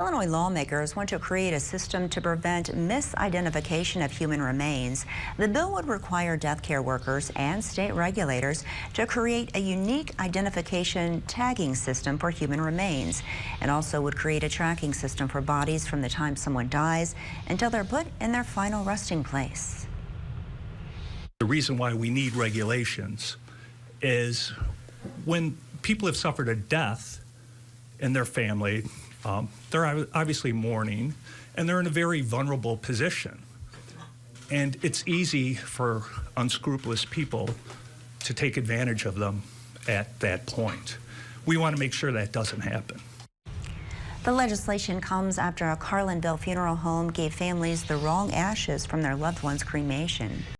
Illinois lawmakers want to create a system to prevent misidentification of human remains. The bill would require death care workers and state regulators to create a unique identification tagging system for human remains. It also would create a tracking system for bodies from the time someone dies until they're put in their final resting place. The reason why we need regulations is when people have suffered a death in their family, they're obviously mourning, and they're in a very vulnerable position. And it's easy for unscrupulous people to take advantage of them at that point. We want to make sure that doesn't happen. The legislation comes after a Carlinville funeral home gave families the wrong ashes from their loved one's cremation.